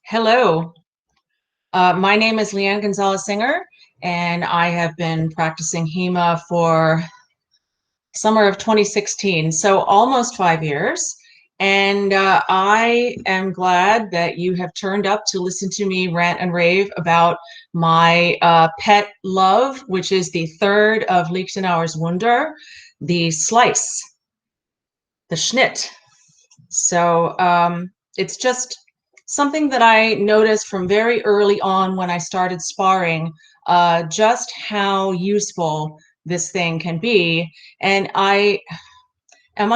Hello, my name is Leanne Gonzalez-Singer, and I have been practicing HEMA for summer of 2016, so almost 5 years. And I am glad that you have turned up to listen to me rant and rave about my pet love, which is the third of Lichtenauer's Wunder, the slice, the Schnitt. So it's just something that I noticed from very early on when I started sparring, just how useful this thing can be. And I don't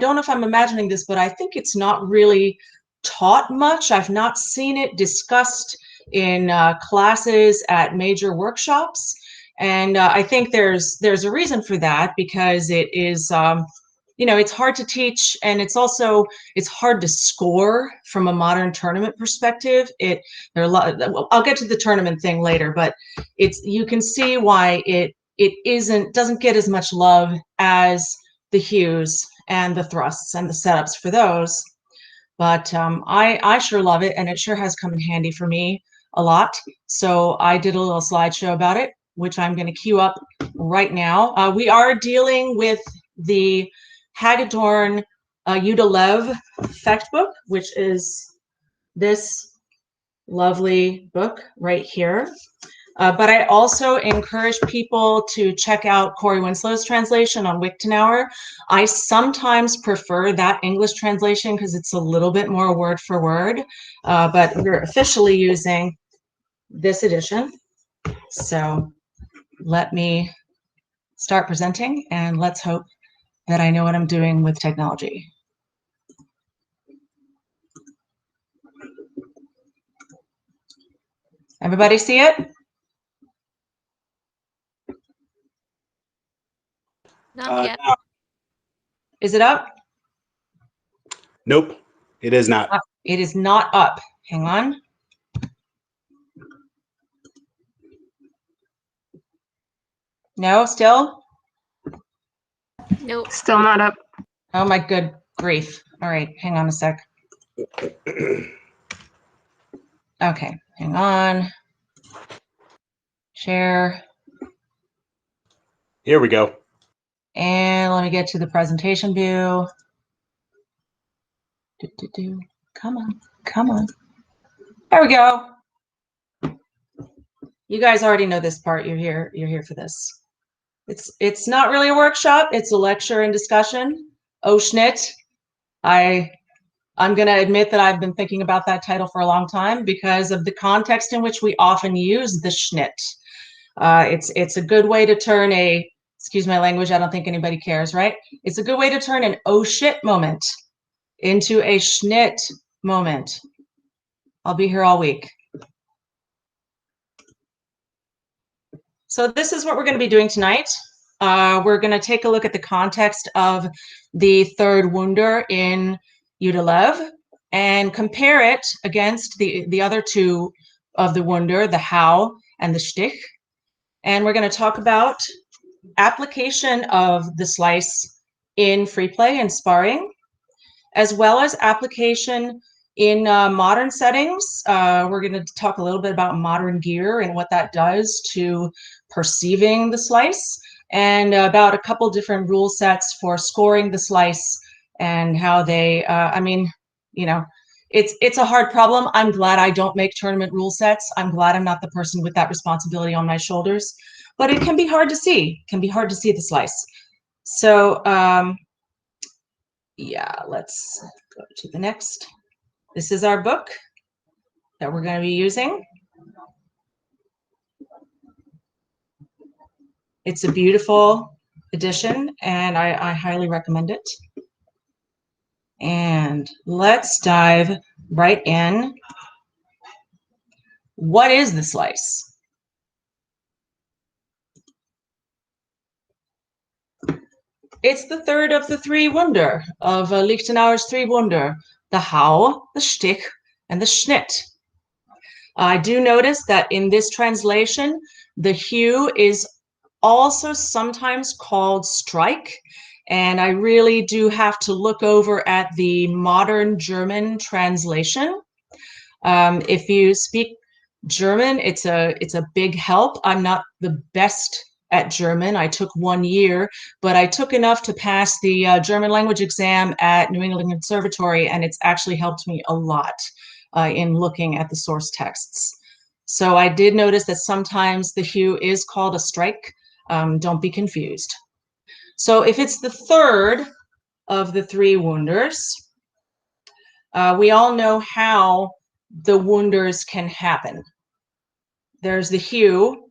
know if I'm imagining this, but I think it's not really taught much. I've not seen it discussed in classes at major workshops. And I think there's a reason for that, because it is it's hard to teach, and it's hard to score from a modern tournament perspective. I'll get to the tournament thing later, but you can see why it doesn't get as much love as the hews and the thrusts and the setups for those. But I sure love it, and it sure has come in handy for me a lot. So I did a little slideshow about it, which I'm going to queue up right now. We are dealing with the Hagedorn Lew fact book, which is this lovely book right here. But I also encourage people to check out Corey Winslow's translation on Lichtenauer. I sometimes prefer that English translation because it's a little bit more word for word, but we're officially using this edition. So let me start presenting, and let's hope that I know what I'm doing with technology. Everybody see it? Not yet. No. Is it up? Nope, it is not. It is not up. Hang on. No, still? Nope. Still not up. Oh my good grief. All right, hang on a sec. Okay, hang on. Share. Here we go. And let me get to the presentation view. Come on, come on. There we go. You guys already know this part. You're here for this. It's not really a workshop. It's a lecture and discussion. Oh, Schnitt. I'm going to admit that I've been thinking about that title for a long time because of the context in which we often use the Schnitt. It's a good way to turn excuse my language, I don't think anybody cares, right? It's a good way to turn an oh shit moment into a Schnitt moment. I'll be here all week. So this is what we're going to be doing tonight. We're going to take a look at the context of the third Wunder in Lew and compare it against the other two of the Wunder, the How and the Stich. And we're going to talk about application of the slice in free play and sparring, as well as application in modern settings. We're going to talk a little bit about modern gear and what that does to perceiving the slice, and about a couple different rule sets for scoring the slice and how they, it's a hard problem. I'm glad I don't make tournament rule sets. I'm glad I'm not the person with that responsibility on my shoulders, but it can be hard to see. It can be hard to see the slice. So yeah, let's go to the next. This is our book that we're going to be using. It's a beautiful edition, and I highly recommend it. And let's dive right in. What is the slice? It's the third of the three Wunder, of Lichtenauer's three Wunder, the How, the Stich, and the Schnitt. I do notice that in this translation, the hew is also sometimes called strike, and I really do have to look over at the modern German translation. If you speak German, it's a big help. I'm not the best at German. I took 1 year, but I took enough to pass the German language exam at New England Conservatory, and it's actually helped me a lot in looking at the source texts. So I did notice that sometimes the hue is called a strike. Don't be confused. So if it's the third of the 3 Wunders, we all know how the Wunders can happen. There's the hue,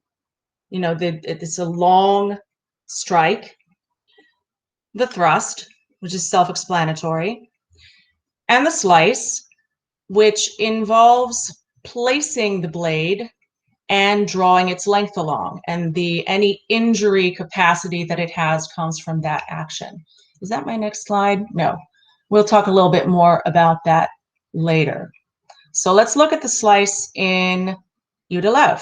you know, it's a long strike, the thrust, which is self-explanatory, and the slice, which involves placing the blade and drawing its length along, and any injury capacity that it has comes from that action. Is that my next slide? No. We'll talk a little bit more about that later. So let's look at the slice in Jutta Lew.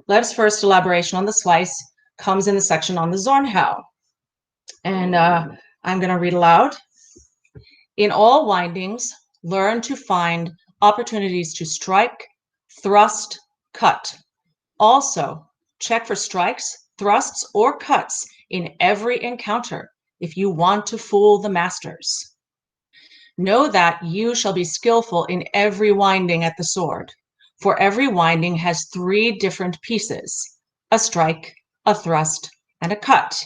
Lew's first elaboration on the slice comes in the section on the Zornhau. And I'm going to read aloud. In all windings, learn to find opportunities to strike, thrust, cut. Also, check for strikes, thrusts, or cuts in every encounter if you want to fool the masters. Know that you shall be skillful in every winding at the sword, for every winding has 3 different pieces, a strike, a thrust, and a cut.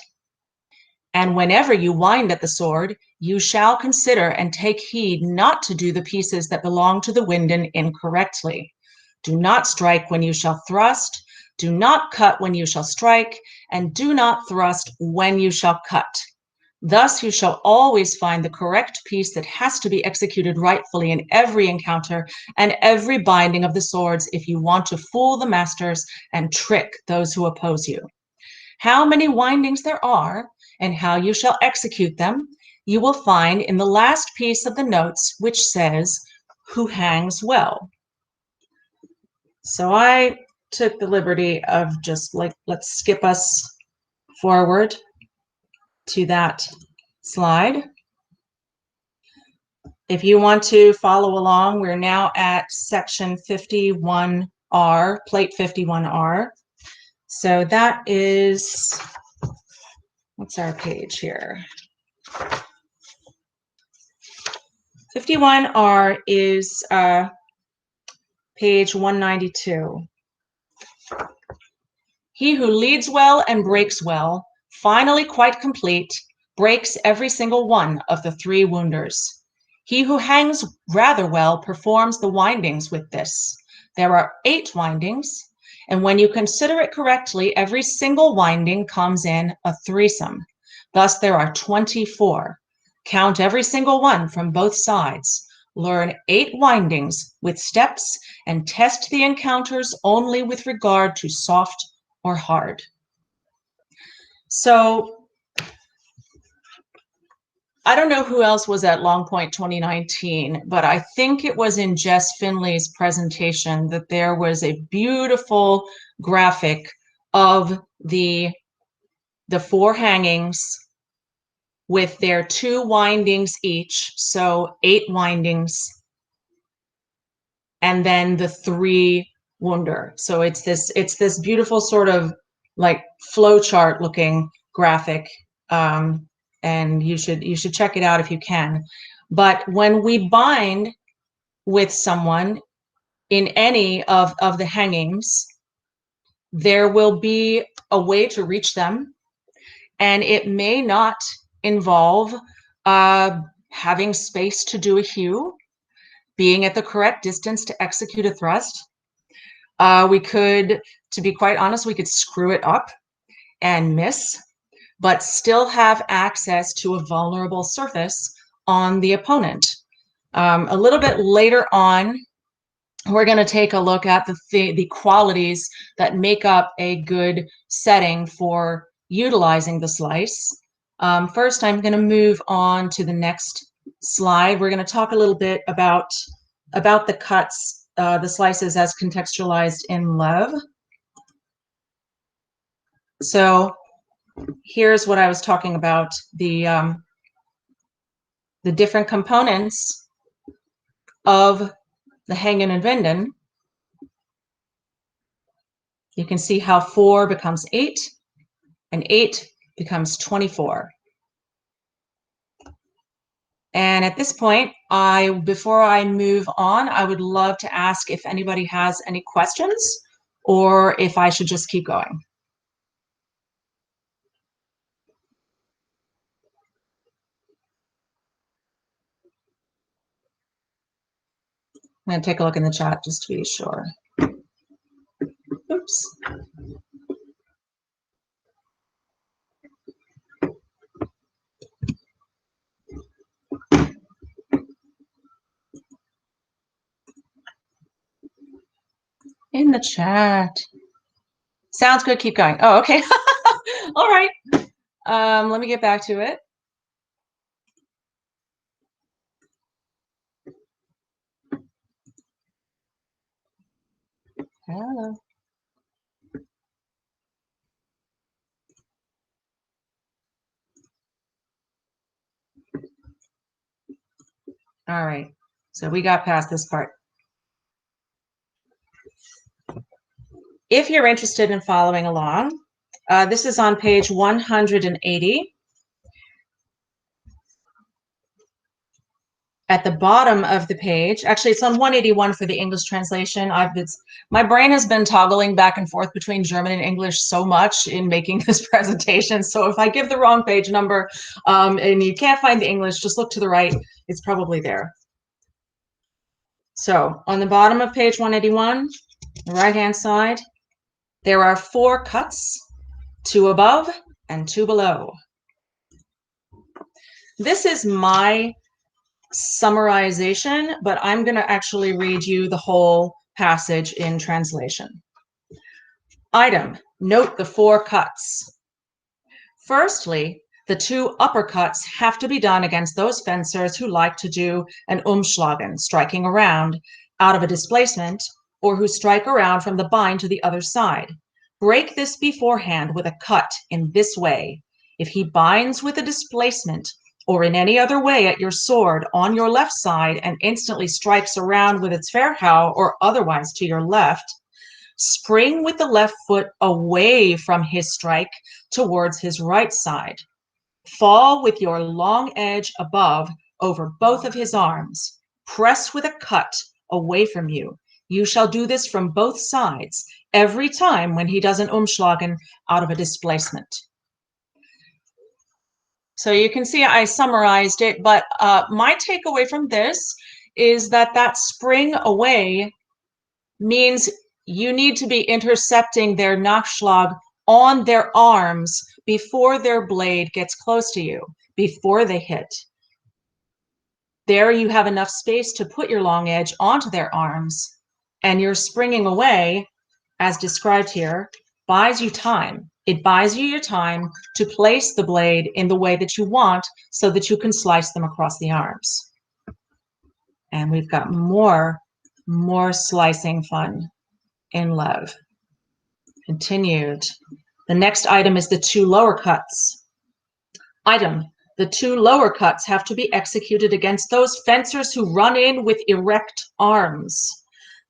And whenever you wind at the sword, you shall consider and take heed not to do the pieces that belong to the winden incorrectly. Do not strike when you shall thrust, do not cut when you shall strike, and do not thrust when you shall cut. Thus you shall always find the correct piece that has to be executed rightfully in every encounter and every binding of the swords if you want to fool the masters and trick those who oppose you. How many windings there are, and how you shall execute them, you will find in the last piece of the notes, which says, "Who hangs well." So I took the liberty of just let's skip us forward to that slide. If you want to follow along, we're now at section 51R, plate 51R. So that is, what's our page here? 51R is page 192. He who leads well and breaks well, finally quite complete, breaks every single one of the 3 Wunders. He who hangs rather well performs the windings with this. There are 8 windings, and when you consider it correctly, every single winding comes in a threesome. Thus there are 24. Count every single one from both sides. Learn 8 windings with steps and test the encounters only with regard to soft or hard. So I don't know who else was at Long Point 2019, but I think it was in Jess Finley's presentation that there was a beautiful graphic of the 4 hangings with their 2 windings each, so 8 windings, and then the 3 Wunder. So it's this beautiful sort of like flowchart looking graphic, and you should check it out if you can. But when we bind with someone in any of the hangings, there will be a way to reach them, and it may not involve having space to do a hew, being at the correct distance to execute a thrust. We could, to be quite honest, we could screw it up and miss, but still have access to a vulnerable surface on the opponent. A little bit later on, we're going to take a look at the qualities that make up a good setting for utilizing the slice. First, I'm going to move on to the next slide. We're going to talk a little bit about the cuts, the slices as contextualized in Lew. So here's what I was talking about, the different components of the Hängen and Wenden, you can see how 4 becomes 8 and 8 becomes 24. And at this point, before I move on, I would love to ask if anybody has any questions or if I should just keep going. I'm going to take a look in the chat just to be sure. Oops. In the chat. Sounds good. Keep going. Oh, okay. All right. Let me get back to it. Hello. All right. So we got past this part. If you're interested in following along, this is on page 180. At the bottom of the page, actually it's on 181 for the English translation. My brain has been toggling back and forth between German and English so much in making this presentation. So if I give the wrong page number and you can't find the English, just look to the right. It's probably there. So on the bottom of page 181, the right-hand side, there are 4 cuts, 2 above and 2 below. This is my summarization, but I'm going to actually read you the whole passage in translation. Item, note the 4 cuts. Firstly, the 2 uppercuts have to be done against those fencers who like to do an umschlagen, striking around, out of a displacement, or who strike around from the bind to the other side. Break this beforehand with a cut in this way. If he binds with a displacement, or in any other way at your sword on your left side and instantly strikes around with its Verhau or otherwise to your left, spring with the left foot away from his strike towards his right side. Fall with your long edge above over both of his arms. Press with a cut away from you. You shall do this from both sides every time when he does an umschlagen out of a displacement. So you can see I summarized it, but my takeaway from this is that spring away means you need to be intercepting their Nachschlag on their arms before their blade gets close to you, before they hit. There you have enough space to put your long edge onto their arms, and your springing away, as described here, buys you time. It buys you your time to place the blade in the way that you want so that you can slice them across the arms. And we've got more slicing fun in Lew. Continued. The next item is the 2 lower cuts. Item, the 2 lower cuts have to be executed against those fencers who run in with erect arms.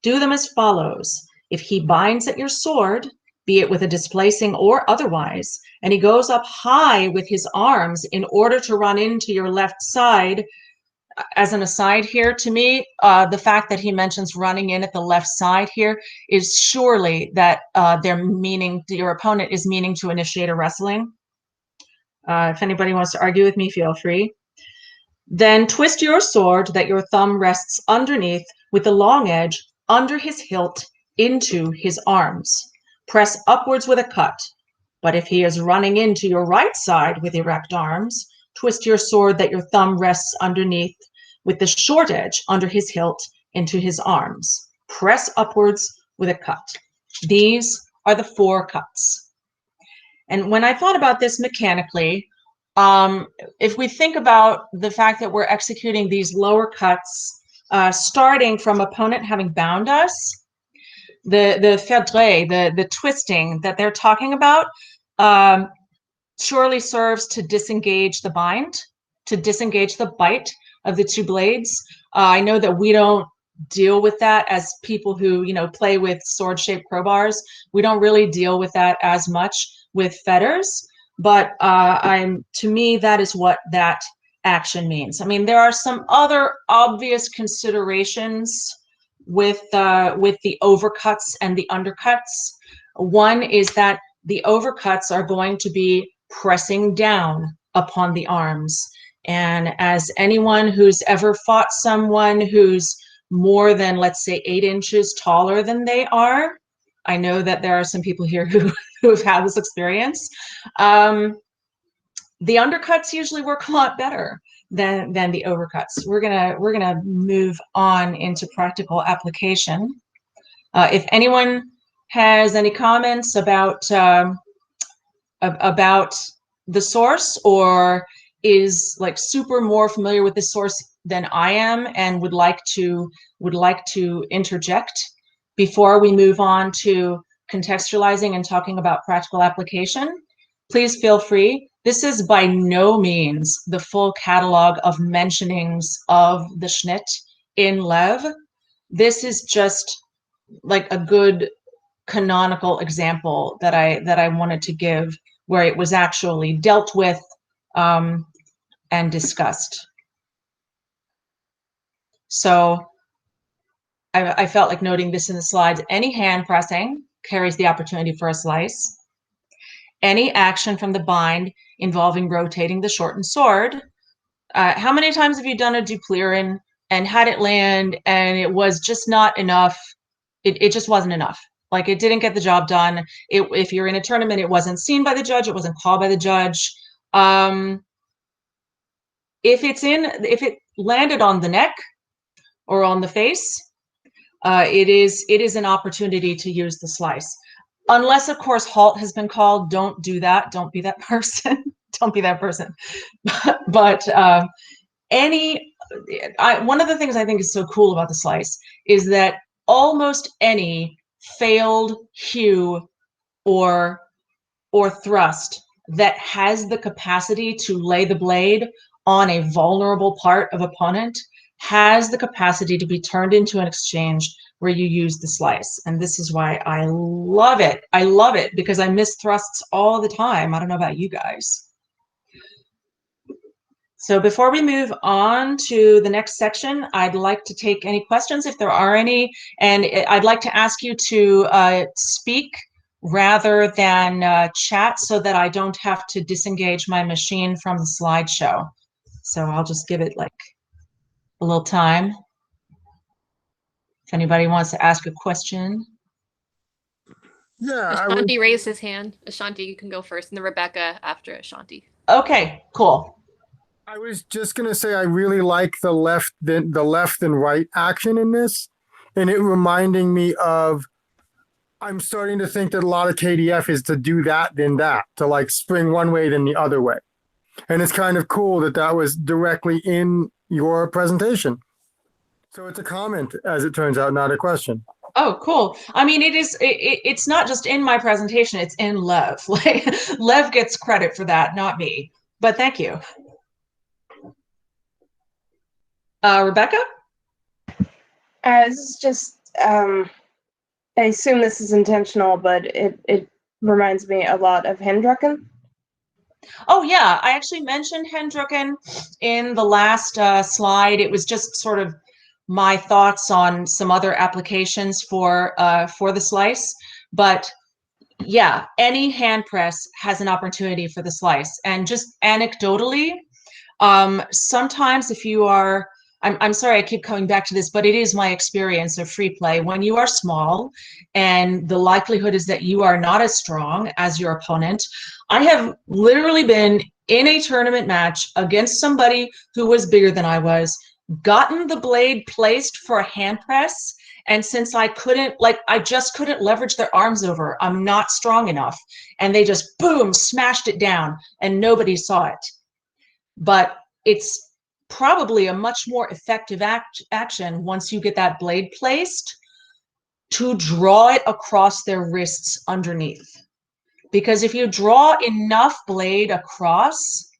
Do them as follows. If he binds at your sword, be it with a displacing or otherwise, and he goes up high with his arms in order to run into your left side, as an aside here, to me, the fact that he mentions running in at the left side here is surely that your opponent is meaning to initiate a wrestling. If anybody wants to argue with me, feel free. Then twist your sword that your thumb rests underneath with the long edge under his hilt into his arms. Press upwards with a cut. But if he is running into your right side with erect arms, twist your sword that your thumb rests underneath with the short edge under his hilt into his arms. Press upwards with a cut. These are the 4 cuts. And when I thought about this mechanically, if we think about the fact that we're executing these lower cuts, starting from opponent having bound us, the verdreh, the twisting that they're talking about, surely serves to disengage the bind, to disengage the bite of the 2 blades. I know that we don't deal with that as people who, play with sword-shaped crowbars. We don't really deal with that as much with fetters, but to me, that is what that action means. I mean, there are some other obvious considerations with the overcuts and the undercuts. One is that the overcuts are going to be pressing down upon the arms. And as anyone who's ever fought someone who's more than, let's say, 8 inches taller than they are, I know that there are some people here who have had this experience. The undercuts usually work a lot better than the overcuts. We're gonna move on into practical application. If anyone has any comments about the source, or is like super more familiar with the source than I am and would like to interject before we move on to contextualizing and talking about practical application, please feel free. This is by no means the full catalog of mentionings of the Schnitt in Lew. This is just like a good canonical example that I wanted to give, where it was actually dealt with and discussed. So I felt like noting this in the slides. Any hand pressing carries the opportunity for a slice. Any action from the bind involving rotating the shortened sword. How many times have you done a duplirin and had it land and it was just not enough? It just wasn't enough. Like, it didn't get the job done. If you're in a tournament, it wasn't seen by the judge. It wasn't called by the judge. If it landed on the neck or on the face, it is an opportunity to use the slice. Unless, of course, halt has been called. Don't do that. Don't be that person. Don't be that person. But one of the things I think is so cool about the slice is that almost any failed hew or thrust that has the capacity to lay the blade on a vulnerable part of opponent has the capacity to be turned into an exchange where you use the slice. And this is why I love it. I love it because I miss thrusts all the time. I don't know about you guys. So before we move on to the next section, I'd like to take any questions if there are any, and I'd like to ask you to speak rather than chat so that I don't have to disengage my machine from the slideshow. So I'll just give it like a little time. If anybody wants to ask a question. Yeah, Ashanti raised his hand. Ashanti, you can go first, and then Rebecca after Ashanti. Okay, cool. I was just gonna say I really like the left and right action in this, and it reminding me of. I'm starting to think that a lot of KdF is to do that, then that, to like spring one way, then the other way, and it's kind of cool that that was directly in your presentation. So it's a comment, as it turns out, not a question. Oh, cool. I mean, it's not just in my presentation, it's in Lew. Like, Lew gets credit for that, not me. But thank you. Rebecca? This is just, I assume this is intentional, but it reminds me a lot of Hendrucken. Oh, yeah. I actually mentioned Hendrucken in the last slide. It was just sort of my thoughts on some other applications for the slice. But yeah, any hand press has an opportunity for the slice. And just anecdotally, sometimes if you are, I'm sorry I keep coming back to this, but it is my experience of free play. When you are small and the likelihood is that you are not as strong as your opponent, I have literally been in a tournament match against somebody who was bigger than I was, gotten the blade placed for a hand press, and since I just couldn't leverage their arms over, I'm not strong enough, and they just boom, smashed it down, and nobody saw it. But it's probably a much more effective action once you get that blade placed to draw it across their wrists underneath. Because if you draw enough blade across,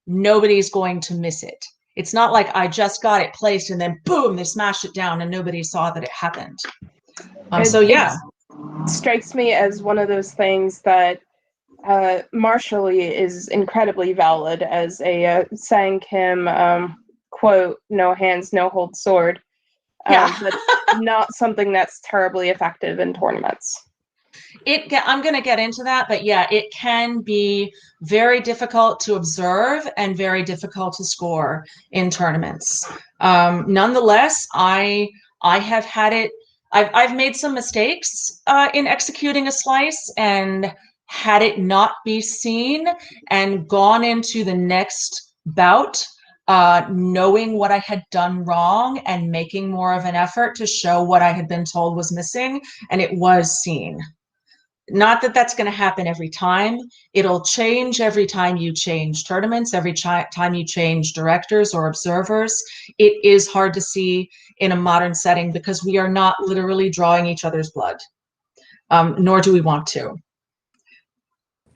nobody's going to miss it. It's not like I just got it placed and then boom, they smashed it down and nobody saw that it happened. So yeah. It strikes me as one of those things that martially is incredibly valid as a Sang Kim quote, no hands, no hold sword. Yeah. But not something that's terribly effective in tournaments. I'm going to get into that, but yeah, it can be very difficult to observe and very difficult to score in tournaments. Nonetheless, I have had it. I've made some mistakes in executing a slice and had it not be seen and gone into the next bout knowing what I had done wrong and making more of an effort to show what I had been told was missing, and it was seen. Not that that's going to happen every time. It'll change every time you change tournaments, every time you change directors or observers. It is hard to see in a modern setting because we are not literally drawing each other's blood, nor do we want to.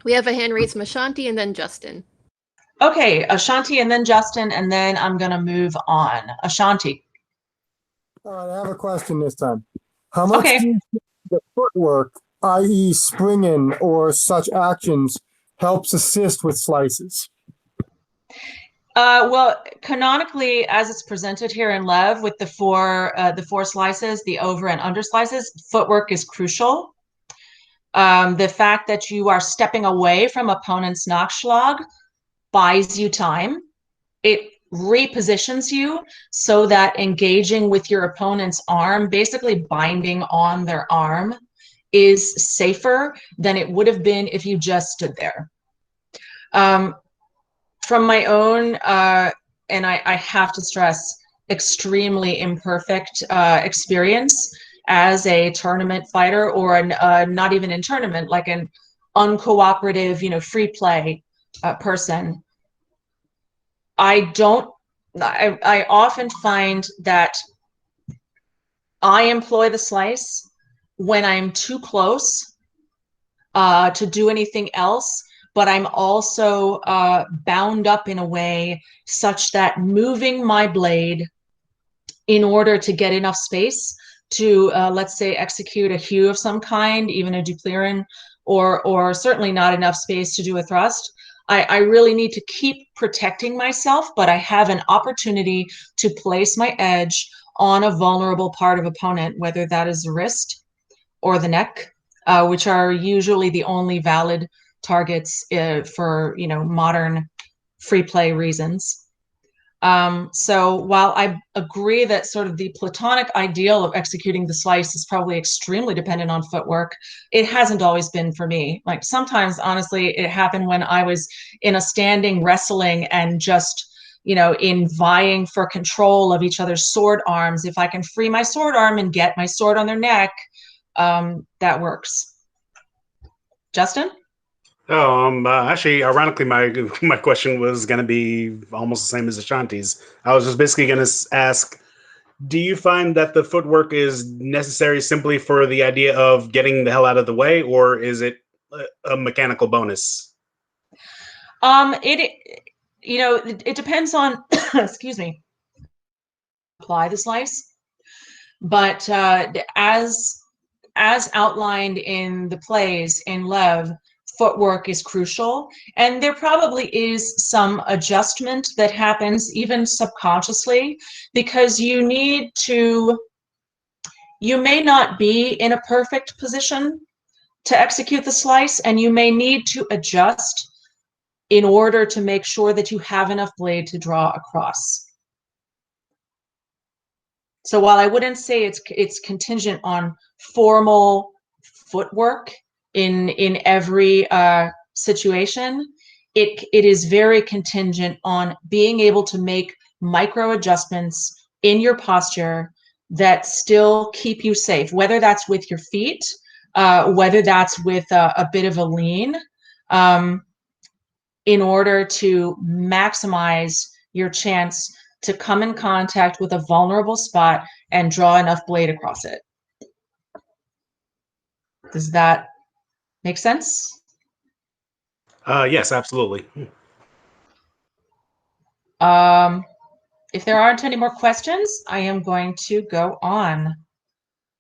We have a hand raised from Ashanti and then Justin. Okay, Ashanti and then Justin, and then I'm going to move on. Ashanti. All right, I have a question this time. How much Okay. do you think the footwork, i.e. springing or such actions, helps assist with slices? Well, canonically, as it's presented here in Lev with the four slices, the over and under slices, footwork is crucial. The fact that you are stepping away from opponent's Nachschlag buys you time. It repositions you so that engaging with your opponent's arm, basically binding on their arm, is safer than it would have been if you just stood there. From my own, and I have to stress, extremely imperfect experience as a tournament fighter, or not even in tournament, like an uncooperative, free play person. I often find that I employ the slice when I'm too close to do anything else, but I'm also bound up in a way such that moving my blade in order to get enough space to, let's say, execute a hew of some kind, even a duplirin, or certainly not enough space to do a thrust, I really need to keep protecting myself, but I have an opportunity to place my edge on a vulnerable part of opponent, whether that is the wrist or the neck, which are usually the only valid targets for modern free play reasons. So while I agree that sort of the platonic ideal of executing the slice is probably extremely dependent on footwork, it hasn't always been for me. Like sometimes, honestly, it happened when I was in a standing wrestling and just, in vying for control of each other's sword arms. If I can free my sword arm and get my sword on their neck, that works. Justin? Oh, actually, ironically, my question was going to be almost the same as Ashanti's. I was just basically going to ask, do you find that the footwork is necessary simply for the idea of getting the hell out of the way, or is it a mechanical bonus? It depends on, excuse me, apply the slice, but as outlined in the plays in Lev, footwork is crucial, and there probably is some adjustment that happens even subconsciously, because you may not be in a perfect position to execute the slice, and you may need to adjust in order to make sure that you have enough blade to draw across. So while I wouldn't say it's contingent on formal footwork in every situation, it is very contingent on being able to make micro adjustments in your posture that still keep you safe, whether that's with your feet, whether that's with a bit of a lean, in order to maximize your chance to come in contact with a vulnerable spot and draw enough blade across it. Does that make sense? Yes, absolutely. if there aren't any more questions, I am going to go on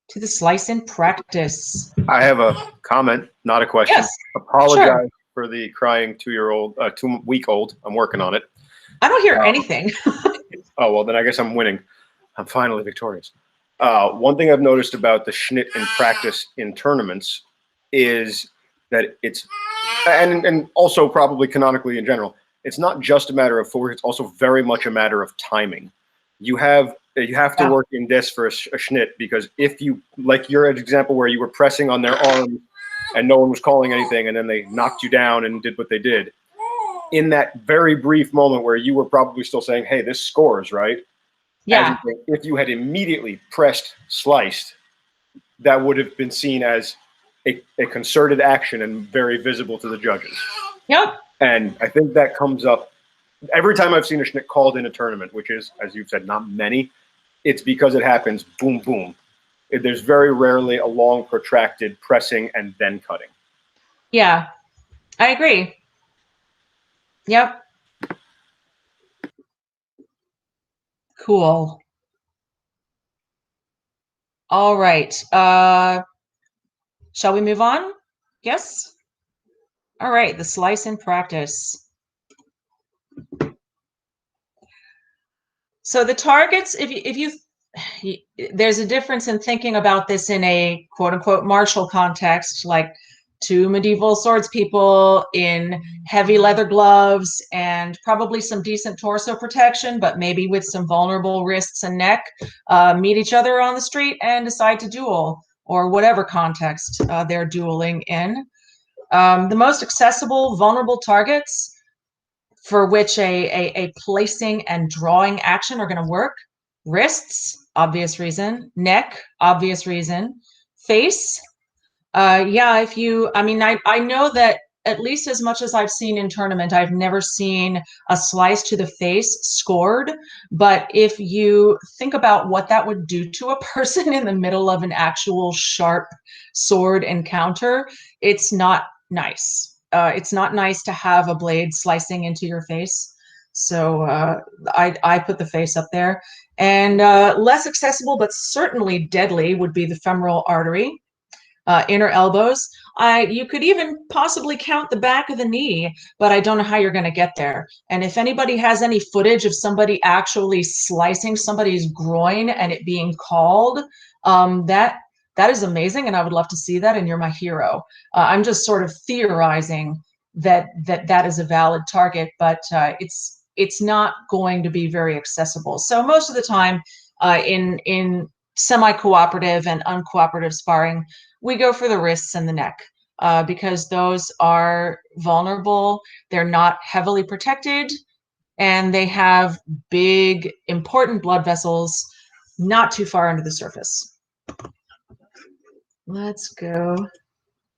to the slice in practice. I have a comment, not a question. Yes, Apologize for the crying 2-week-old. I'm working on it. I don't hear anything. Oh, well, then I guess I'm winning. I'm finally victorious. One thing I've noticed about the Schnitt in practice in tournaments is that it's, and also probably canonically in general, it's not just a matter of footwork, it's also very much a matter of timing. You have to work in this for a Schnitt, because if you, like your example where you were pressing on their arm and no one was calling anything, and then they knocked you down and did what they did, in that very brief moment where you were probably still saying, hey, this scores, right? Yeah. If you had immediately pressed sliced, that would have been seen as a concerted action and very visible to the judges. Yep. And I think that comes up every time I've seen a Schnitt called in a tournament, which is, as you've said, not many. It's because it happens boom, boom. There's very rarely a long, protracted pressing and then cutting. Yeah, I agree. Yep. Cool. All right. Shall we move on? Yes? All right, the slice in practice. So the targets, there's a difference in thinking about this in a quote unquote martial context, like two medieval swords people in heavy leather gloves and probably some decent torso protection, but maybe with some vulnerable wrists and neck, meet each other on the street and decide to duel, or whatever context they're dueling in. The most accessible, vulnerable targets for which a placing and drawing action are going to work: wrists, obvious reason; neck, obvious reason; face. Yeah, I know that at least as much as I've seen in tournament, I've never seen a slice to the face scored. But if you think about what that would do to a person in the middle of an actual sharp sword encounter, it's not nice. It's not nice to have a blade slicing into your face. So I put the face up there. And less accessible, but certainly deadly, would be the femoral artery. Inner elbows. You could even possibly count the back of the knee, but I don't know how you're going to get there. And if anybody has any footage of somebody actually slicing somebody's groin and it being called, that is amazing, and I would love to see that, and you're my hero. I'm just sort of theorizing that is a valid target, but it's not going to be very accessible. So most of the time in semi-cooperative and uncooperative sparring, we go for the wrists and the neck because those are vulnerable. They're not heavily protected, and they have big, important blood vessels not too far under the surface. Let's go.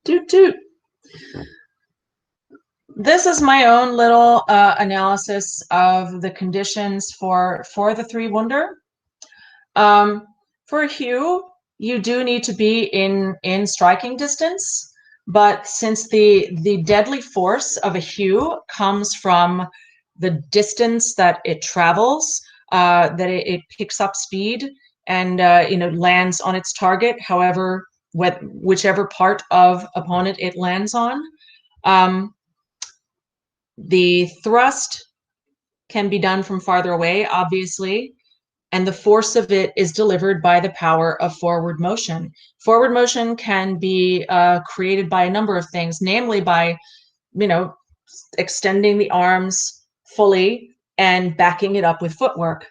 Doot, doot. This is my own little analysis of the conditions for the 3 Wunder. For Hugh, you do need to be in striking distance, but since the deadly force of a Hugh comes from the distance that it travels, that it picks up speed and lands on its target, however, whichever part of opponent it lands on. The thrust can be done from farther away, obviously, and the force of it is delivered by the power of forward motion. Forward motion can be created by a number of things, namely by, extending the arms fully and backing it up with footwork,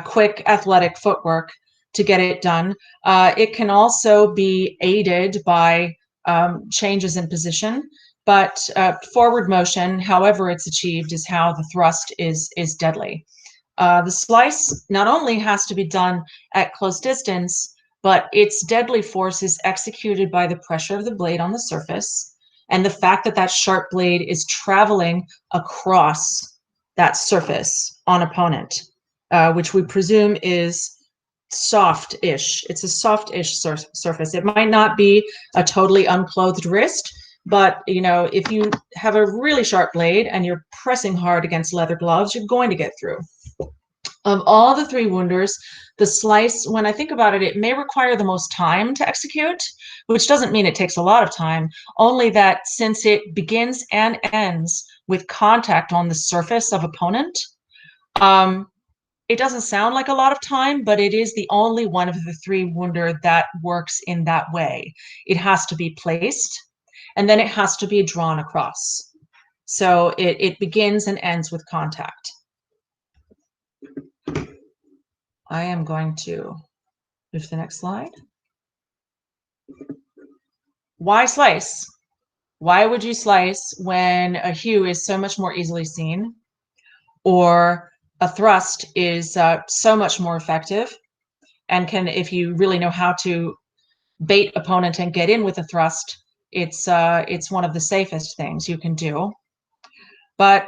quick athletic footwork to get it done. It can also be aided by changes in position, but forward motion, however it's achieved, is how the thrust is deadly. The slice not only has to be done at close distance, but its deadly force is executed by the pressure of the blade on the surface and the fact that that sharp blade is traveling across that surface on opponent, which we presume is soft-ish. It's a soft-ish surface. It might not be a totally unclothed wrist, but if you have a really sharp blade and you're pressing hard against leather gloves, you're going to get through. Of all the three Wunders, the slice, when I think about it, it may require the most time to execute, which doesn't mean it takes a lot of time, only that since it begins and ends with contact on the surface of opponent, it doesn't sound like a lot of time, but it is the only one of the three Wunder that works in that way. It has to be placed, and then it has to be drawn across. So it begins and ends with contact. I am going to move to the next slide. Why slice? Why would you slice when a hew is so much more easily seen, or a thrust is so much more effective, and can, if you really know how to bait opponent and get in with a thrust, it's one of the safest things you can do. But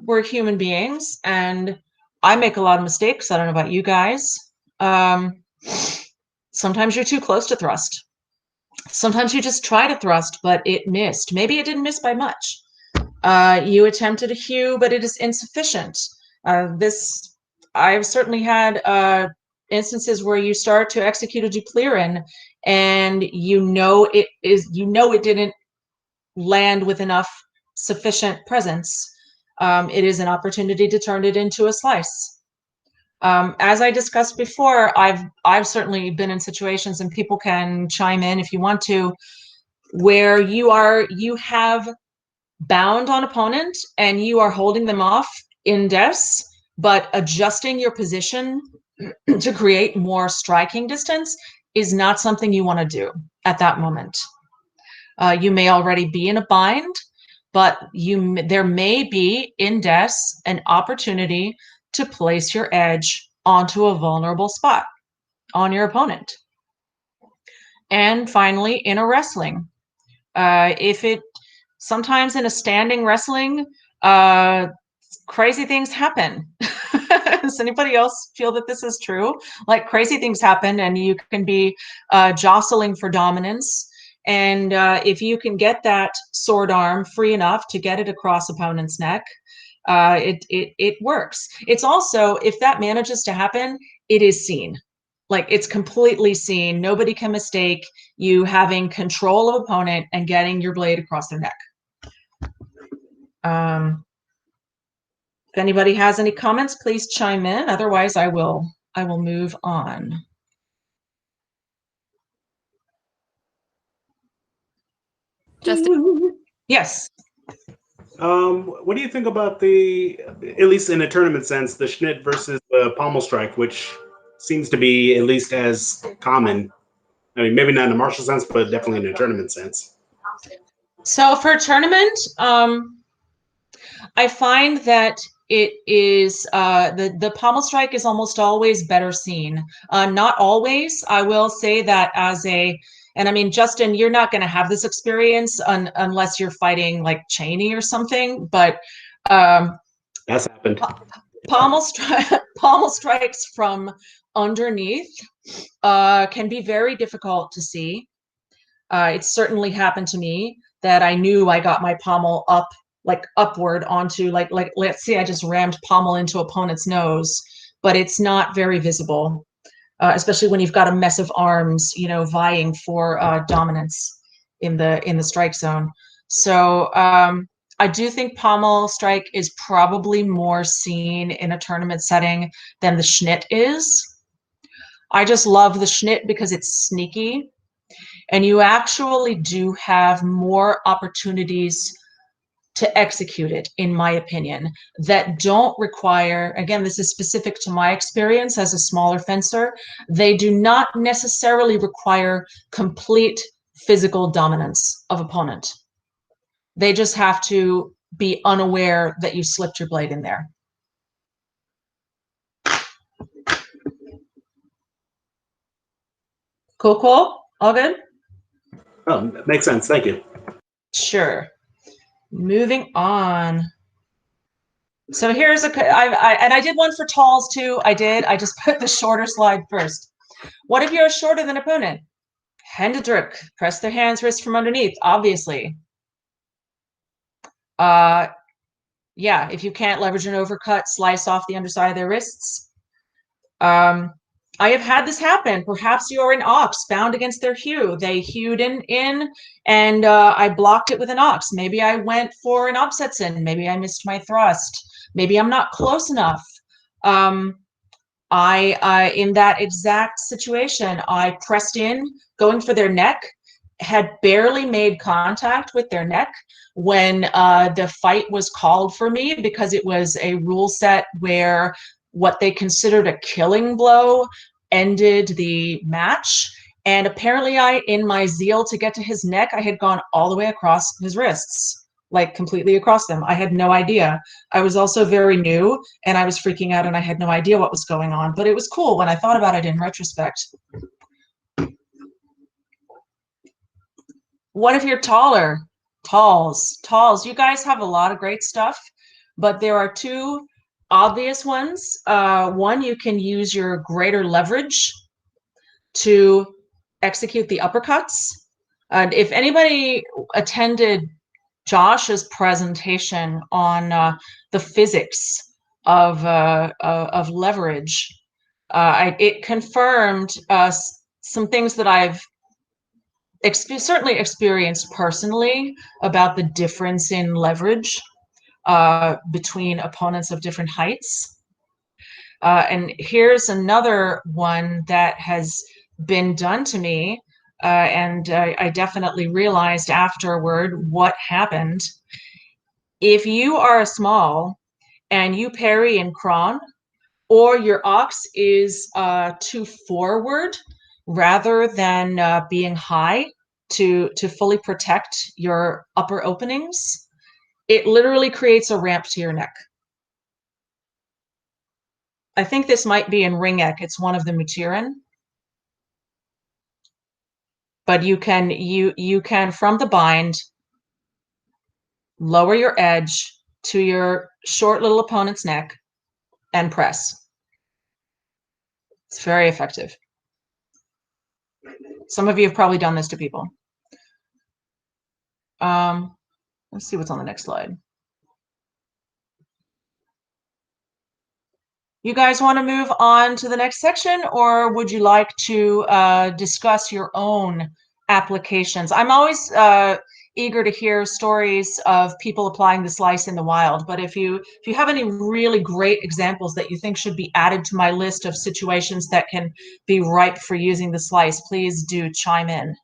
we're human beings, and I make a lot of mistakes. I don't know about you guys. Sometimes you're too close to thrust. Sometimes you just try to thrust, but it missed. Maybe it didn't miss by much. You attempted a hew, but it is insufficient. I've certainly had instances where you start to execute a duplirin, and it didn't land with enough sufficient presence. It is an opportunity to turn it into a slice. As I discussed before, I've certainly been in situations, and people can chime in if you want to, where you have bound on opponent and you are holding them off in des, but adjusting your position to create more striking distance is not something you want to do at that moment. You may already be in a bind, but there may be in des an opportunity to place your edge onto a vulnerable spot on your opponent. And finally, in a wrestling, sometimes in a standing wrestling, crazy things happen. Does anybody else feel that this is true? Like, crazy things happen, and you can be jostling for dominance. And if you can get that sword arm free enough to get it across opponent's neck, it works. It's also, if that manages to happen, it is seen. Like, it's completely seen. Nobody can mistake you having control of opponent and getting your blade across their neck. If anybody has any comments, please chime in. Otherwise, I will move on. Justin. Yes. What do you think about the, at least in a tournament sense, the Schnitt versus the pommel strike, which seems to be at least as common? I mean, maybe not in a martial sense, but definitely in a tournament sense. So for a tournament, I find that it is the pommel strike is almost always better seen. Not always. I will say that and I mean, Justin, you're not going to have this experience unless you're fighting like Cheney or something. But That's happened. Pommel strikes from underneath can be very difficult to see. It's certainly happened to me that I knew I got my pommel up, like upward onto, like let's see, I just rammed pommel into opponent's nose, but it's not very visible, especially when you've got a mess of arms, vying for dominance in the strike zone. So I do think pommel strike is probably more seen in a tournament setting than the Schnitt is. I just love the Schnitt because it's sneaky. And you actually do have more opportunities to execute it, in my opinion, that don't require, again, this is specific to my experience as a smaller fencer, they do not necessarily require complete physical dominance of opponent. They just have to be unaware that you slipped your blade in there. Cool? All good? Oh, that makes sense. Thank you. Sure. Moving on. So here's and I did one for talls too. I just put the shorter slide first. What if you're shorter than opponent? Händedrück, press their hands, wrist from underneath, obviously. Yeah, if you can't leverage an overcut, slice off the underside of their wrists. I have had this happen. Perhaps you're an ox bound against their hew. They hewed in and I blocked it with an ox. Maybe I went for an Obsetson. Maybe I missed my thrust. Maybe I'm not close enough. In that exact situation, I pressed in, going for their neck, had barely made contact with their neck when the fight was called for me, because it was a rule set where what they considered a killing blow ended the match. And apparently in my zeal to get to his neck, I had gone all the way across his wrists, like completely across them. I had no idea. I was also very new and I was freaking out and I had no idea what was going on, but it was cool when I thought about it in retrospect. What if you're taller? Talls. You guys have a lot of great stuff, but there are two obvious ones. One, you can use your greater leverage to execute the uppercuts. If anybody attended Josh's presentation on the physics of leverage, it confirmed some things that I've certainly experienced personally about the difference in leverage between opponents of different heights. And here's another one that has been done to me, and I definitely realized afterward what happened. If you are small and you parry in cron, or your ox is too forward rather than being high to fully protect your upper openings, it literally creates a ramp to your neck. I think this might be in Ringek. It's one of the Mutirin. But you can from the bind lower your edge to your short little opponent's neck and press. It's very effective. Some of you have probably done this to people. Let's see what's on the next slide. You guys want to move on to the next section, or would you like to discuss your own applications? I'm always eager to hear stories of people applying the slice in the wild, but if you have any really great examples that you think should be added to my list of situations that can be ripe for using the slice, please do chime in.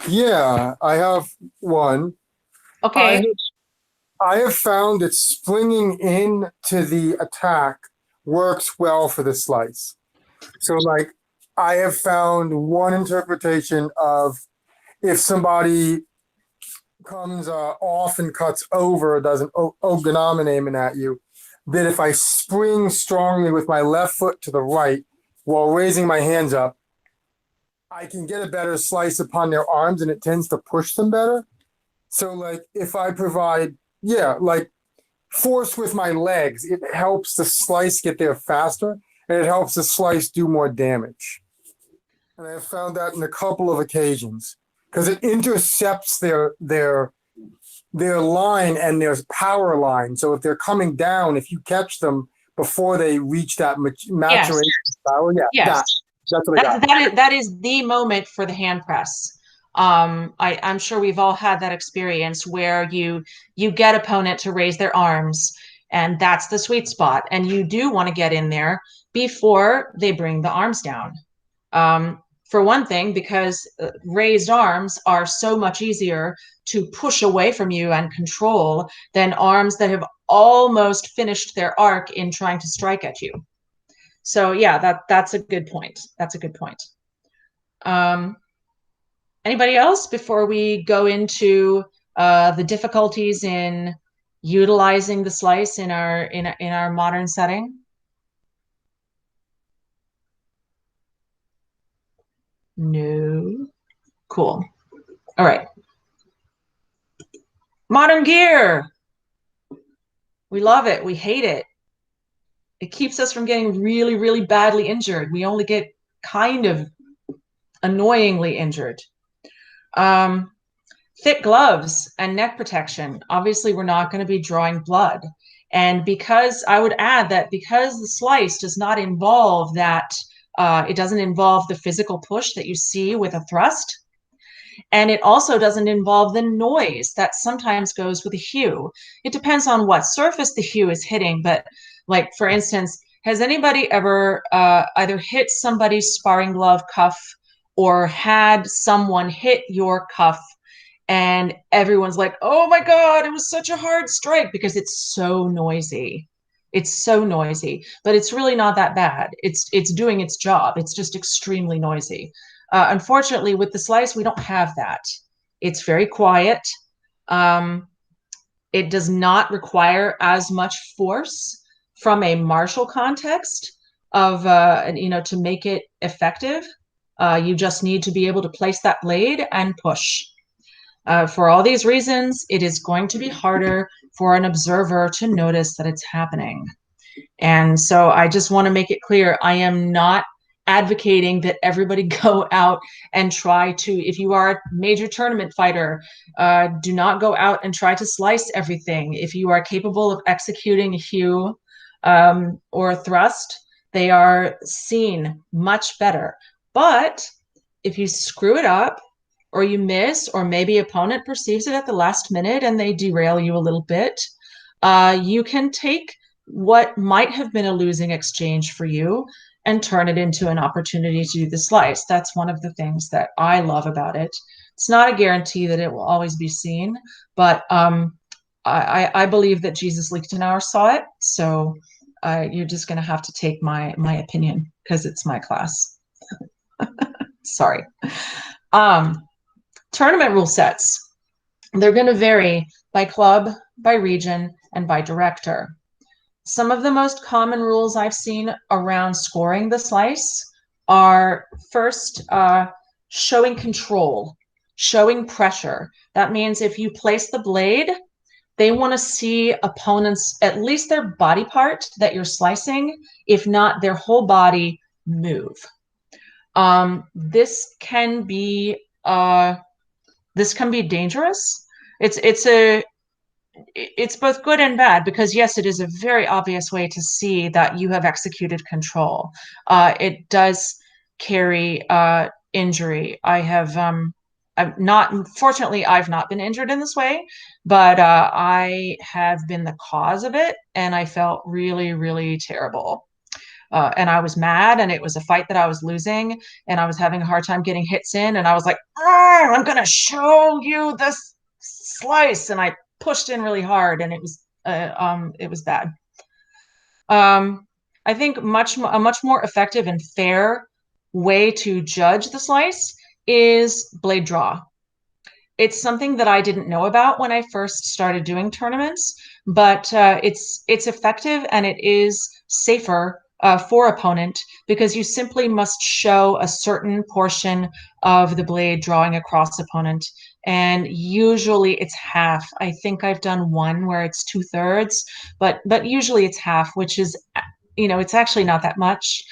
Yeah, I have one. Okay. I have found that springing in to the attack works well for the slice. So, like, I have found one interpretation of if somebody comes off and cuts over, does an oganomenamen at you, that if I spring strongly with my left foot to the right while raising my hands up, I can get a better slice upon their arms and it tends to push them better. So, like, if I provide, like, force with my legs, it helps the slice get there faster and it helps the slice do more damage. And I have found that in a couple of occasions because it intercepts their line and their power line. So if they're coming down, if you catch them before they reach that maturation power, that's what I got. That is the moment for the hand press. I'm sure we've all had that experience where you get opponent to raise their arms, and that's the sweet spot. And you do want to get in there before they bring the arms down. For one thing, because raised arms are so much easier to push away from you and control than arms that have almost finished their arc in trying to strike at you. So yeah, that's a good point. That's a good point. Anybody else before we go into the difficulties in utilizing the slice in our modern setting? No. Cool. All right. Modern gear. We love it. We hate it. It keeps us from getting really, really badly injured. We only get kind of annoyingly injured. Thick gloves and neck protection. Obviously, we're not going to be drawing blood. And because I would add that because the slice does not involve that, it doesn't involve the physical push that you see with a thrust. And it also doesn't involve the noise that sometimes goes with a hew. It depends on what surface the hew is hitting. But like, for instance, has anybody ever either hit somebody's sparring glove cuff or had someone hit your cuff and everyone's like, oh my God, it was such a hard strike because it's so noisy. It's so noisy, but it's really not that bad. It's doing its job. It's just extremely noisy. Unfortunately, with the slice, we don't have that. It's very quiet. It does not require as much force from a martial context of, to make it effective. You just need to be able to place that blade and push. For all these reasons, it is going to be harder for an observer to notice that it's happening. And so I just want to make it clear, I am not advocating that everybody go out and try to, if you are a major tournament fighter, do not go out and try to slice everything. If you are capable of executing a hew or a thrust, they are seen much better. But if you screw it up, or you miss, or maybe opponent perceives it at the last minute and they derail you a little bit, you can take what might have been a losing exchange for you and turn it into an opportunity to do the slice. That's one of the things that I love about it. It's not a guarantee that it will always be seen, but I believe that Jesus Lichtenauer saw it, so you're just going to have to take my opinion because it's my class. Sorry. Tournament rule sets. They're going to vary by club, by region, and by director. Some of the most common rules I've seen around scoring the slice are first, showing control, showing pressure. That means if you place the blade, they want to see opponents, at least their body part that you're slicing, if not their whole body, move. This can be dangerous. It's both good and bad because yes, it is a very obvious way to see that you have executed control. It does carry injury. Fortunately, I've not been injured in this way, but I have been the cause of it, and I felt really, really terrible. And I was mad, and it was a fight that I was losing, and I was having a hard time getting hits in, and I was like, I'm going to show you this slice, and I pushed in really hard, and it was bad. I think a much more effective and fair way to judge the slice is blade draw. It's something that I didn't know about when I first started doing tournaments, but it's effective and it is safer for opponent because you simply must show a certain portion of the blade drawing across opponent, and usually it's half. I think I've done one where it's 2/3, but usually it's half, which is, it's actually not that much.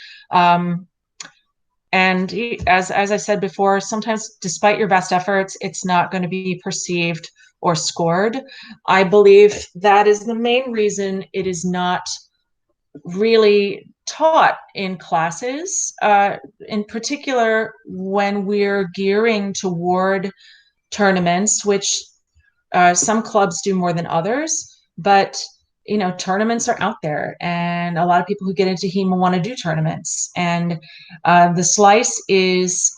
And as I said before, sometimes despite your best efforts, it's not going to be perceived or scored. I believe that is the main reason it is not really taught in classes, in particular when we're gearing toward tournaments, which some clubs do more than others, but tournaments are out there, and a lot of people who get into HEMA want to do tournaments, and the slice is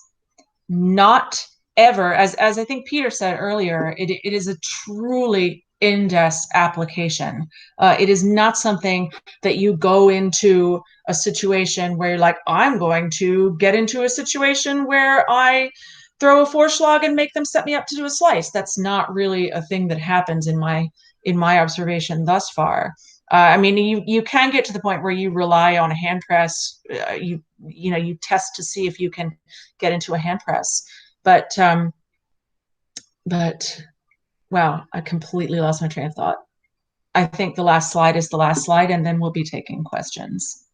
not ever, as I think Peter said earlier, it is a truly in-depth application. It is not something that you go into a situation where you're like, I'm going to get into a situation where I throw a Vorschlag and make them set me up to do a slice. That's not really a thing that happens in my observation thus far. I mean, you can get to the point where you rely on a hand press. You test to see if you can get into a hand press, but wow, I completely lost my train of thought. I think the last slide is the last slide, and then we'll be taking questions.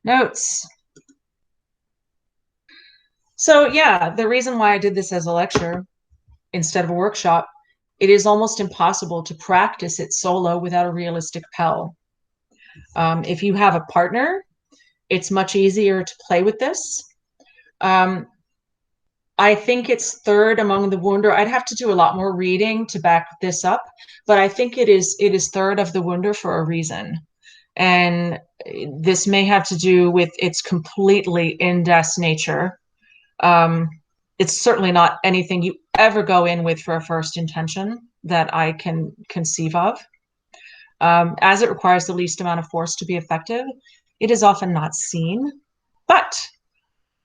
Notes. So yeah, the reason why I did this as a lecture instead of a workshop, it is almost impossible to practice it solo without a realistic Pell. If you have a partner, it's much easier to play with this. I think it's third among the Wunder. I'd have to do a lot more reading to back this up, but I think it is third of the Wunder for a reason. And this may have to do with its completely in-depth nature. It's certainly not anything you ever go in with for a first intention that I can conceive of. As it requires the least amount of force to be effective, it is often not seen, but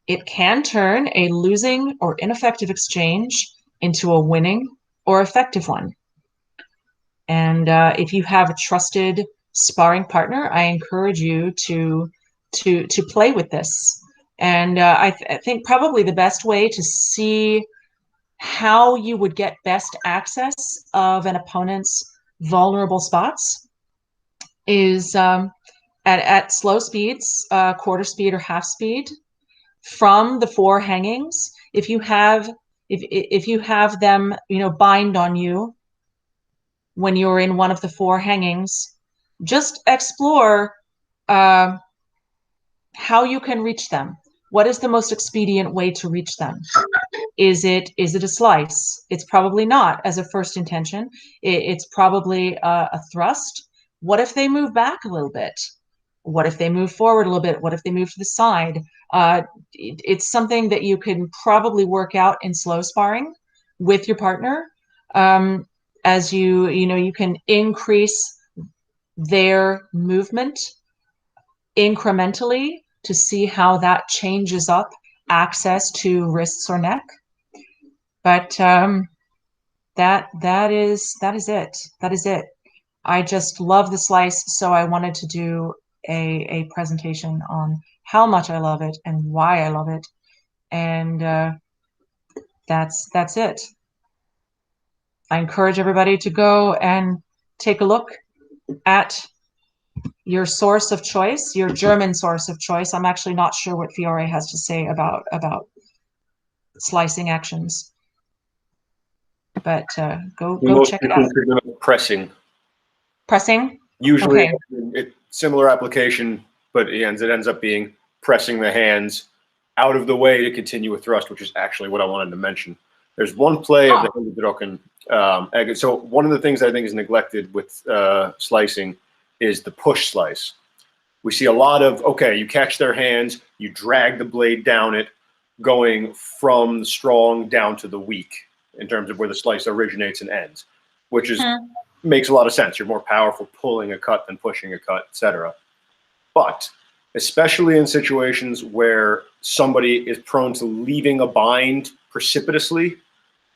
it can turn a losing or ineffective exchange into a winning or effective one. And if you have a trusted sparring partner, I encourage you to play with this. And I think probably the best way to see how you would get best access of an opponent's vulnerable spots is at slow speeds, quarter speed or half speed, from the four hangings. If you have them, bind on you when you're in one of the four hangings, just explore how you can reach them. What is the most expedient way to reach them? Is it a slice? It's probably not as a first intention. It's probably a thrust. What if they move back a little bit? What if they move forward a little bit? What if they move to the side? It's something that you can probably work out in slow sparring with your partner. As you can increase their movement incrementally to see how that changes up access to wrists or neck. But that is it. That is it. I just love the slice, so I wanted to do a presentation on how much I love it and why I love it, and that's it. I encourage everybody to go and take a look at your source of choice, your German source of choice. I'm actually not sure what Fiore has to say about slicing actions, but go check it out. Pressing. Usually, Okay. similar application, but it ends up being pressing the hands out of the way to continue a thrust, which is actually what I wanted to mention. There's one play of the Hängedrücken. So one of the things I think is neglected with slicing is the push slice. We see a lot of, okay, you catch their hands, you drag the blade down it, going from the strong down to the weak in terms of where the slice originates and ends, which is makes a lot of sense. You're more powerful pulling a cut than pushing a cut, etc. But especially in situations where somebody is prone to leaving a bind precipitously,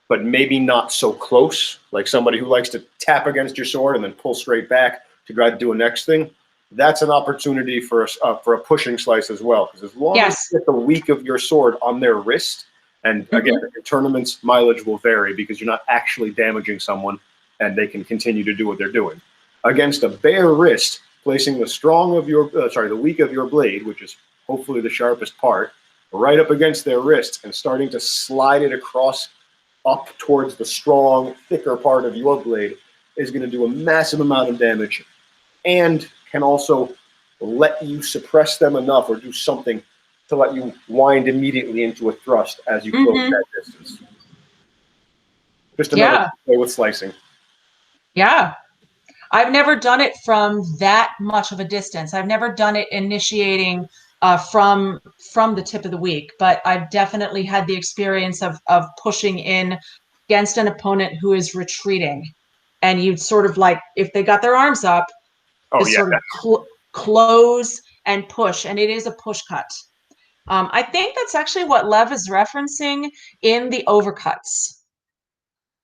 but maybe not so close, like somebody who likes to tap against your sword and then pull straight back to try to do a next thing, that's an opportunity for a pushing slice as well. Because as long as you get the weak of your sword on their wrist, and again, in tournaments, mileage will vary because you're not actually damaging someone and they can continue to do what they're doing. Against a bare wrist, placing the strong of your, the weak of your blade, which is hopefully the sharpest part, right up against their wrist and starting to slide it across up towards the strong, thicker part of your blade is going to do a massive amount of damage and can also let you suppress them enough or do something to let you wind immediately into a thrust as you close that distance. Just another play with slicing. Yeah. I've never done it from that much of a distance. I've never done it initiating from the tip of the weak, but I've definitely had the experience of pushing in against an opponent who is retreating. And you'd sort of like, if they got their arms up, sort of close and push. And it is a push cut. I think that's actually what Lev is referencing in the overcuts,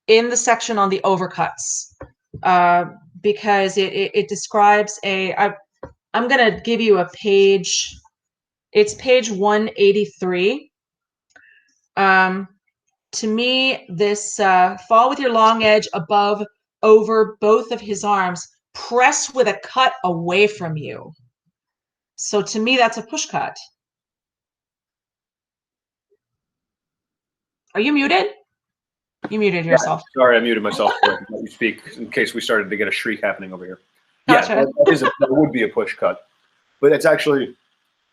in the section on the overcuts. Because it describes I'm going to give you a page. It's page 183. To me, this fall with your long edge above, over both of his arms, press with a cut away from you. So to me, that's a push cut. Are you muted? You muted yourself. Sorry, I muted myself. Let you speak in case we started to get a shriek happening over here. Gotcha. Yeah, that would be a push cut, but it's actually,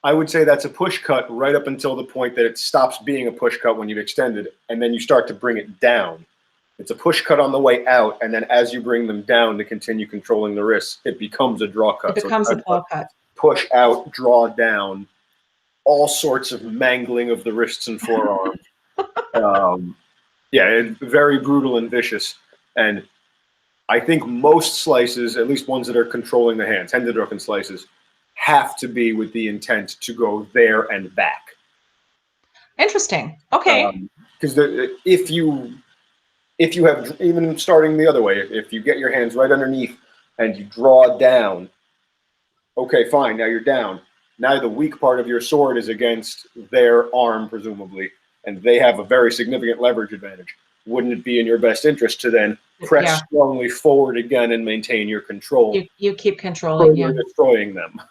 I would say that's a push cut right up until the point that it stops being a push cut when you've extended, and then you start to bring it down. It's a push cut on the way out, and then as you bring them down to continue controlling the wrists, it becomes a draw cut. It becomes a claw cut. Push out, draw down, all sorts of mangling of the wrists and forearms. Yeah, it's very brutal and vicious. And I think most slices, at least ones that are controlling the hands, Händedrücken slices, have to be with the intent to go there and back. Interesting. Okay. Because if you have, even starting the other way, if you get your hands right underneath and you draw down, okay, fine, now you're down. Now the weak part of your sword is against their arm, presumably, and they have a very significant leverage advantage. Wouldn't it be in your best interest to then press strongly forward again and maintain your control? You keep controlling, you're destroying them.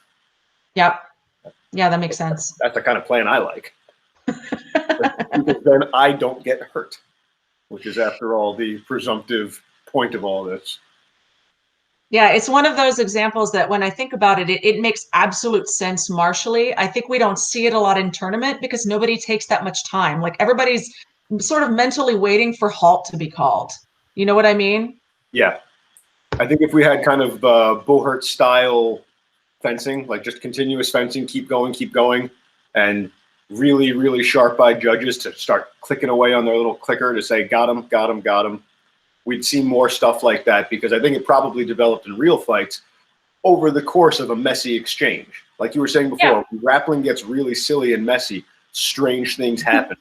Yep. Yeah, that makes sense. That's the kind of plan I like. Because then I don't get hurt, which is, after all, the presumptive point of all this. Yeah, it's one of those examples that when I think about it, it makes absolute sense martially. I think we don't see it a lot in tournament because nobody takes that much time. Like, everybody's sort of mentally waiting for halt to be called. You know what I mean? Yeah. I think if we had kind of Bohert style fencing, like just continuous fencing, keep going, and really, really sharp-eyed judges to start clicking away on their little clicker to say, got him, we'd see more stuff like that, because I think it probably developed in real fights over the course of a messy exchange. Like you were saying before, when grappling gets really silly and messy, strange things happen.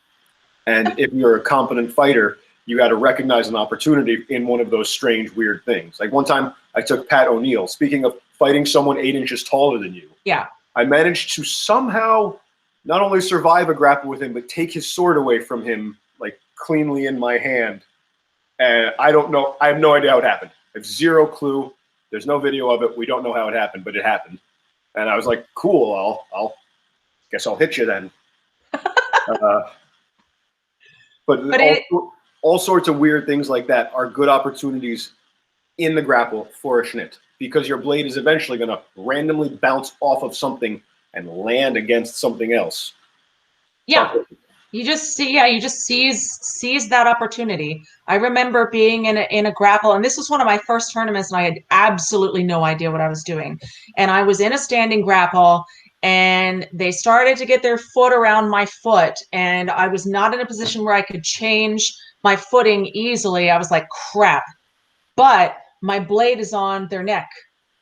And if you're a competent fighter, you got to recognize an opportunity in one of those strange, weird things. Like one time I took Pat O'Neill, speaking of fighting someone 8 inches taller than you. Yeah. I managed to somehow not only survive a grapple with him, but take his sword away from him, like cleanly in my hand. And I don't know, I have no idea how it happened. I have zero clue. There's no video of it. We don't know how it happened, but it happened. And I was like, cool, I'll guess I'll hit you then. But all sorts of weird things like that are good opportunities in the grapple for a Schnitt, because your blade is eventually going to randomly bounce off of something and land against something else. Yeah. You just seize that opportunity. I remember being in a grapple, and this was one of my first tournaments, and I had absolutely no idea what I was doing. And I was in a standing grapple, and they started to get their foot around my foot, and I was not in a position where I could change my footing easily. I was like, crap. But my blade is on their neck.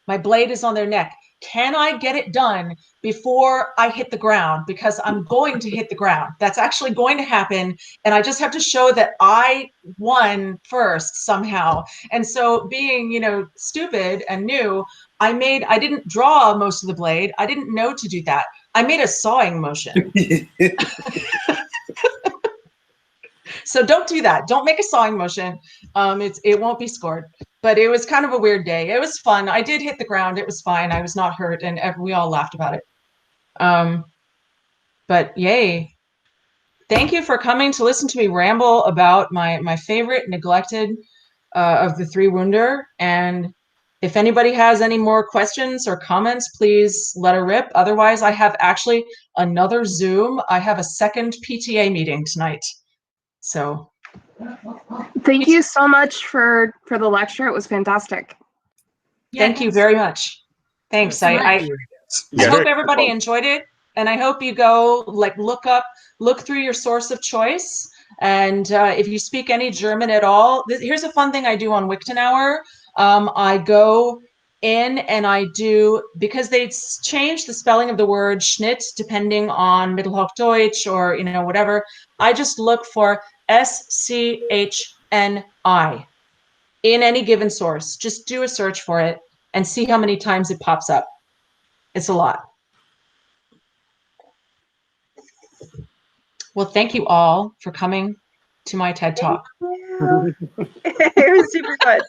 My blade is on their neck. Can I get it done before I hit the ground? Because I'm going to hit the ground. That's actually going to happen. And I just have to show that I won first somehow. And so, being, stupid and new, I didn't draw most of the blade. I didn't know to do that. I made a sawing motion. So don't do that. Don't make a sawing motion. It won't be scored. But it was kind of a weird day. It was fun. I did hit the ground. It was fine. I was not hurt, and we all laughed about it. But yay. Thank you for coming to listen to me ramble about my favorite neglected of the 3 Wunder. And if anybody has any more questions or comments, please let her rip. Otherwise, I have actually another Zoom. I have a second PTA meeting tonight. So thank you so much for the lecture. It was fantastic. Thank you very much. Thanks. I hope everybody enjoyed it, and I hope you go look through your source of choice. And if you speak any German at all, here's a fun thing I do on Wichtenauer. I go in and I do, because they changed the spelling of the word Schnitt depending on Mittelhochdeutsch or whatever. I just look for SCHNI in any given source. Just do a search for it and see how many times it pops up. It's a lot. Well, thank you all for coming to my TED Talk. It was super fun.